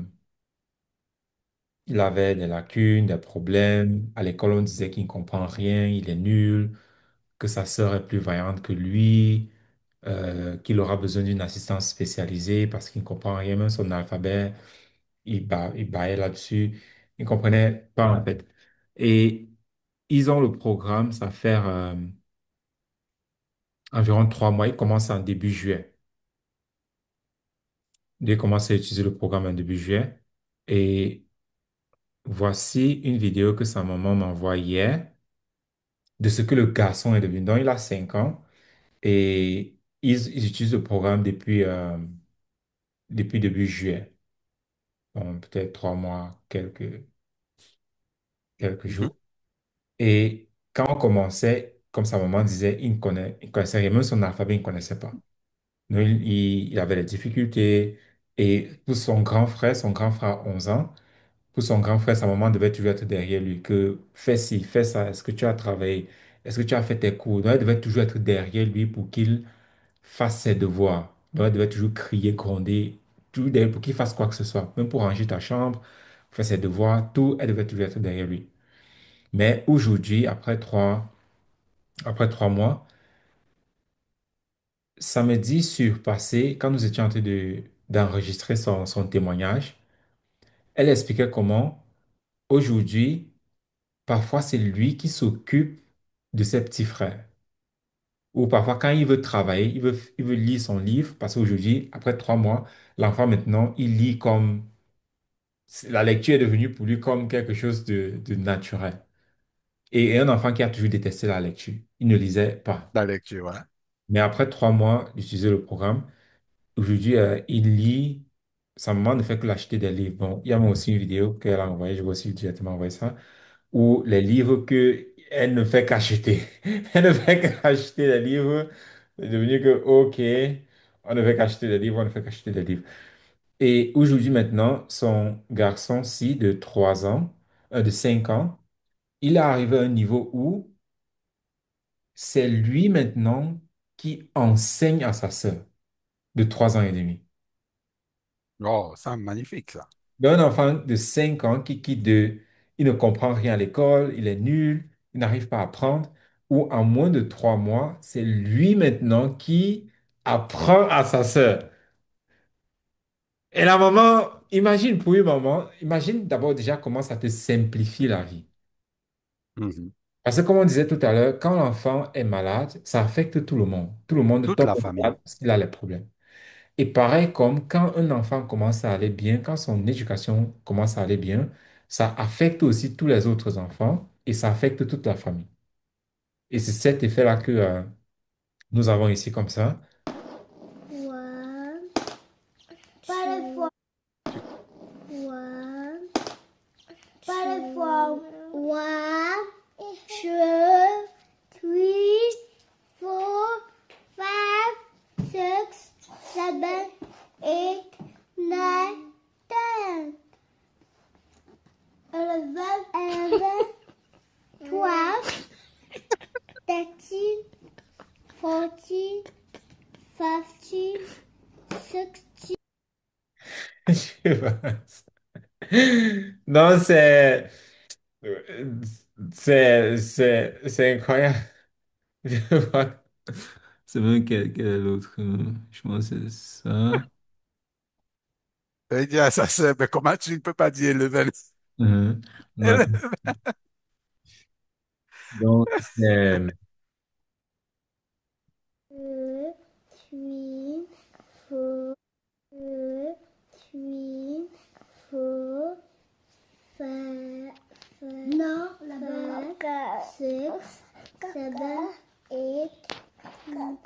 il avait des lacunes, des problèmes. À l'école, on disait qu'il ne comprend rien, il est nul, que sa sœur est plus vaillante que lui, qu'il aura besoin d'une assistance spécialisée parce qu'il ne comprend rien, même son alphabet, il bâillait là-dessus. Il ne comprenait pas, en fait. Et ils ont le programme, ça fait environ 3 mois. Il commence en début juillet. Il commence à utiliser le programme en début juillet. Et voici une vidéo que sa maman m'envoie hier de ce que le garçon est devenu. Donc, il a 5 ans et ils utilisent le programme depuis début juillet. Bon, peut-être 3 mois, quelques Mhm, jours. Et quand on commençait, comme sa maman disait, il ne connaissait rien, même son alphabet, il ne connaissait pas. Donc, il avait des difficultés Et pour son grand frère a 11 ans, pour son grand frère, sa maman devait toujours être derrière lui, que fais ci, fais ça, est-ce que tu as travaillé, est-ce que tu as fait tes cours? Donc, elle devait toujours être derrière lui pour qu'il fasse ses devoirs. Donc, elle devait toujours crier, gronder, tout derrière pour qu'il fasse quoi que ce soit, même pour ranger ta chambre, faire ses devoirs, tout, elle devait toujours être derrière lui. Mais aujourd'hui, après 3 mois, samedi surpassé, quand nous étions en train d'enregistrer son témoignage, elle expliquait comment aujourd'hui, parfois c'est lui qui s'occupe de ses petits frères. Ou parfois quand il veut travailler, il veut lire son livre, parce qu'aujourd'hui, après 3 mois, l'enfant maintenant, il lit comme... La lecture est devenue pour lui comme quelque chose de naturel. Et un enfant qui a toujours détesté la lecture, il ne lisait pas. La lecture, voilà. Mais après 3 mois d'utiliser le programme, aujourd'hui, il lit. Sa maman ne fait que l'acheter des livres. Bon, il y a même aussi une vidéo qu'elle a envoyée, je vais aussi directement envoyer ça, où les livres que elle ne fait qu'acheter. Elle ne fait qu'acheter les livres. C'est devenu que, OK, on ne fait qu'acheter des livres, on ne fait qu'acheter des livres. Et aujourd'hui, maintenant, son garçon-ci de 3 ans, de 5 ans, il est arrivé à un niveau où c'est lui maintenant qui enseigne à sa sœur de 3 ans et demi. Oh, ça, magnifique, ça. Un enfant de 5 ans qui quitte il ne comprend rien à l'école, il est nul, il n'arrive pas à apprendre, ou en moins de 3 mois, c'est lui maintenant qui apprend à sa sœur. Et la maman, imagine pour une maman, imagine d'abord déjà comment ça te simplifie la vie. Mhm. Parce que comme on disait tout à l'heure, quand l'enfant est malade, ça affecte tout le monde. Tout le monde Toute tombe la malade famille. parce qu'il a les problèmes. Et pareil comme quand un enfant commence à aller bien, quand son éducation commence à aller bien, ça affecte aussi tous les autres enfants et ça affecte toute la famille. Et c'est cet effet-là que nous avons ici comme ça. One, pas les fois. Tu- One, pas les fois. One, two, three, four, five, six, seven, eight, nine, 10. 11, 12, 13, 14, 15, 16. Je pense. Non, c'est incroyable. Je vois. C'est même quel est l'autre. Je pense que c'est ça. Elle dit à sa sœur, mais comment tu ne peux pas dire level? Mhm. Non, donc, c'est two, three, four, two, three, four, five, non, là-bas, six, seven, eight, non,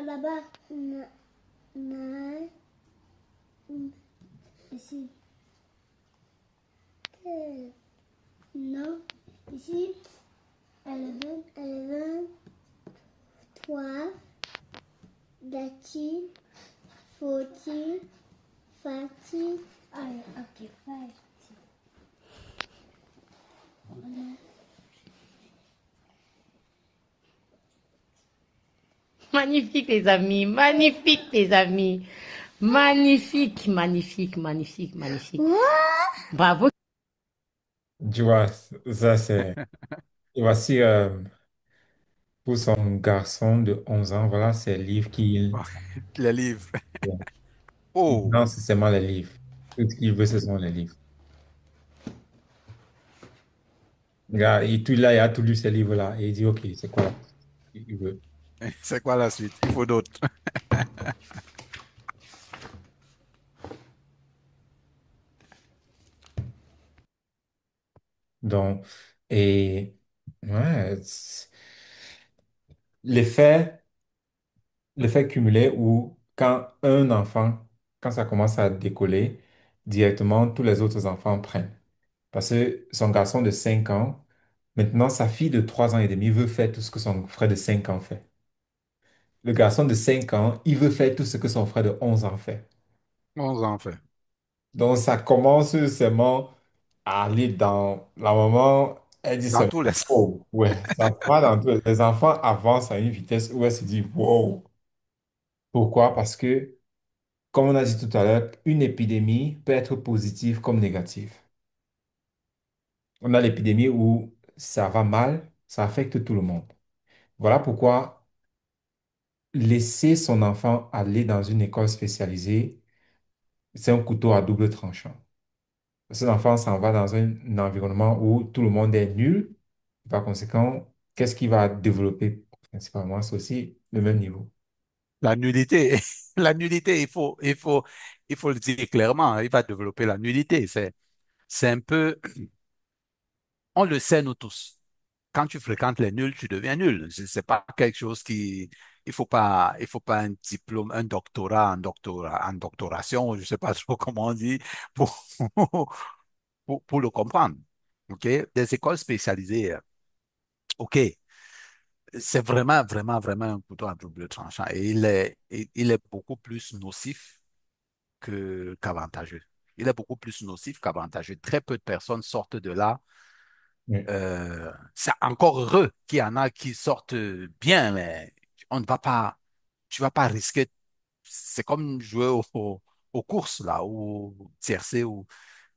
là-bas, nine, ici, ten, non, ici, 11, 12, 13, 14, 15. Ah, ok, 5. Magnifique, les amis. Magnifique, les amis. Magnifique, magnifique, magnifique, magnifique. Bravo. Tu vois, ça c'est. Et voici pour son garçon de 11 ans, voilà ces livres qu'il. Les livres. Oh, Non, c'est seulement les livres. Tout ce qu'il veut, ce sont les livres. Regarde, et tout là, il a tout lu ces livres-là. Et il dit, OK, c'est quoi là? Il veut. c'est quoi la suite? Il faut d'autres. Donc, et ouais, l'effet, l'effet cumulé où quand ça commence à décoller, directement, tous les autres enfants prennent. Parce que son garçon de 5 ans, maintenant, sa fille de 3 ans et demi veut faire tout ce que son frère de 5 ans fait. Le garçon de 5 ans, il veut faire tout ce que son frère de 11 ans fait. 11 ans fait. Donc, ça commence seulement à aller dans... La maman, elle dit Dans seulement, tous les... oh, ouais, ça va dans tous les enfants avancent à une vitesse où elle se dit, wow. Pourquoi? Parce que, comme on a dit tout à l'heure, une épidémie peut être positive comme négative. On a l'épidémie où ça va mal, ça affecte tout le monde. Voilà pourquoi laisser son enfant aller dans une école spécialisée, c'est un couteau à double tranchant. Cet enfant s'en va dans un environnement où tout le monde est nul. Par conséquent, qu'est-ce qu'il va développer principalement? C'est aussi le même niveau. La nudité, la nudité, il faut le dire clairement, il va développer la nudité. C'est un peu, on le sait nous tous. Quand tu fréquentes les nuls, tu deviens nul. C'est pas quelque chose qui, il faut pas un diplôme, un doctorat, en doctoration, je sais pas trop comment on dit, pour, pour le comprendre. OK? Des écoles spécialisées, OK. C'est vraiment, vraiment, vraiment un couteau à double tranchant. Et il est beaucoup plus nocif qu'avantageux. Il est beaucoup plus nocif qu'avantageux. Très peu de personnes sortent de là. Oui. C'est encore heureux qu'il y en a qui sortent bien, mais on ne va pas, tu vas pas risquer. C'est comme jouer aux courses, là, ou tiercé, ou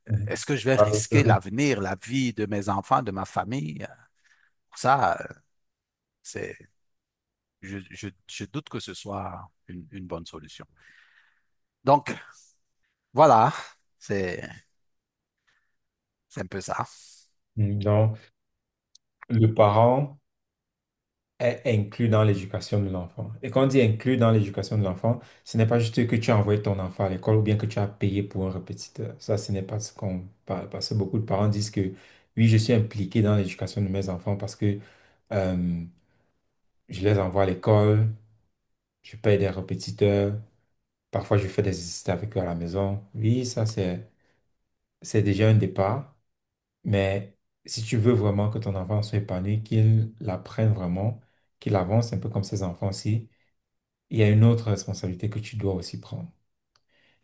Mhm. est-ce que je vais Pas le risquer terrain. l'avenir, la vie de mes enfants, de ma famille? Ça, c'est, je doute que ce soit une bonne solution. Donc, voilà, c'est, c'est un peu ça. Donc, le parent est inclus dans l'éducation de l'enfant. Et quand on dit inclus dans l'éducation de l'enfant, ce n'est pas juste que tu as envoyé ton enfant à l'école ou bien que tu as payé pour un répétiteur. Ça, ce n'est pas ce qu'on parle. Parce que beaucoup de parents disent que oui, je suis impliqué dans l'éducation de mes enfants parce que euh, je les envoie à l'école, je paye des répétiteurs, parfois je fais des exercices avec eux à la maison. Oui, ça, c'est déjà un départ. Mais si tu veux vraiment que ton enfant soit épanoui, qu'il apprenne vraiment, qu'il avance un peu comme ses enfants-ci, il y a une autre responsabilité que tu dois aussi prendre.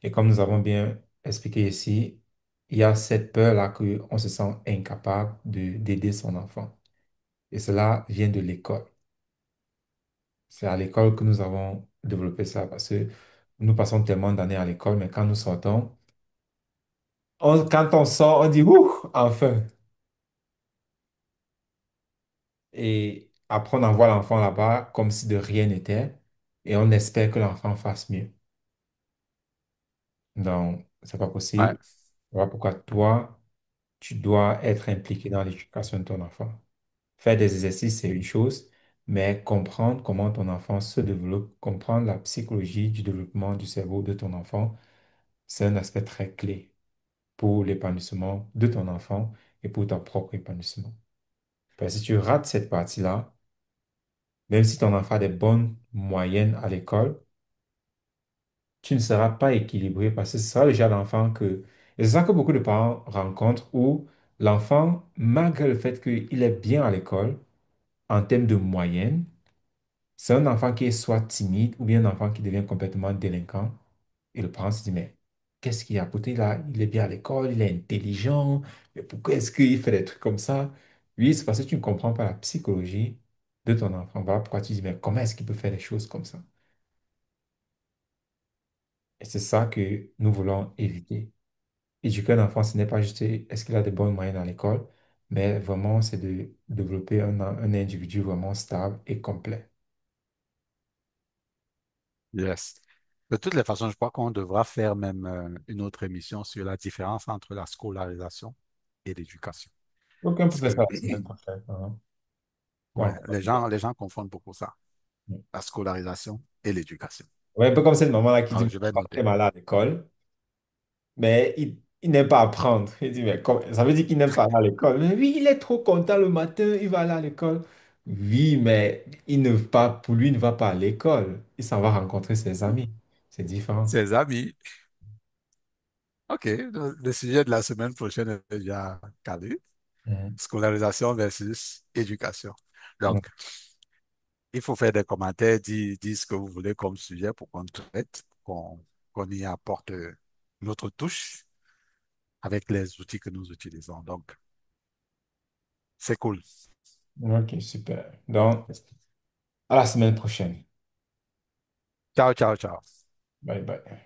Et comme nous avons bien expliqué ici, il y a cette peur-là qu'on se sent incapable d'aider son enfant. Et cela vient de l'école. C'est à l'école que nous avons développé ça parce que nous passons tellement d'années à l'école, mais quand nous sortons, quand on sort, on dit, ouh, enfin. Et après, on envoie l'enfant là-bas comme si de rien n'était et on espère que l'enfant fasse mieux. Donc, c'est pas Ouais. possible. Voilà pourquoi toi, tu dois être impliqué dans l'éducation de ton enfant. Faire des exercices, c'est une chose, mais comprendre comment ton enfant se développe, comprendre la psychologie du développement du cerveau de ton enfant, c'est un aspect très clé pour l'épanouissement de ton enfant et pour ton propre épanouissement. Parce que si tu rates cette partie-là, même si ton enfant a des bonnes moyennes à l'école, tu ne seras pas équilibré parce que ce sera le genre d'enfant que... Et c'est ça que beaucoup de parents rencontrent où l'enfant, malgré le fait qu'il est bien à l'école, en termes de moyenne, c'est un enfant qui est soit timide ou bien un enfant qui devient complètement délinquant. Et le parent se dit, mais qu'est-ce qu'il a? Pourtant, il est bien à l'école, il est intelligent, mais pourquoi est-ce qu'il fait des trucs comme ça? Oui, c'est parce que tu ne comprends pas la psychologie de ton enfant. Voilà pourquoi tu dis, mais comment est-ce qu'il peut faire des choses comme ça? Et c'est ça que nous voulons éviter. Éduquer un enfant, ce n'est pas juste est-ce qu'il a des bonnes moyennes à l'école, mais vraiment, c'est de développer un individu vraiment stable et complet. Yes. De toutes les façons, je crois qu'on devra faire même une autre émission sur la différence entre la scolarisation et l'éducation. Donc, on peut Parce faire que ça la semaine prochaine. Hein. ouais, Donc, les gens confondent beaucoup ça, ouais, la scolarisation et l'éducation. ouais, un peu comme cette maman-là qui dit, Alors, mon je vais enfant est noter. mal à l'école, mais il n'aime pas apprendre. Il dit, mais ça veut dire qu'il n'aime pas aller à l'école. Mais oui, il est trop content le matin, il va aller à l'école. Oui, mais il ne va, pour lui, il ne va pas à l'école. Il s'en va rencontrer ses amis. C'est différent. Ses amis. OK, le sujet de la semaine prochaine est déjà calé. Mhm. Scolarisation versus éducation. Ouais. Donc, il faut faire des commentaires, dire ce que vous voulez comme sujet pour qu'on traite, qu'on y apporte notre touche avec les outils que nous utilisons. Donc, c'est cool. Ok, super. Donc, à la semaine prochaine. Ciao, ciao, ciao. Bye bye.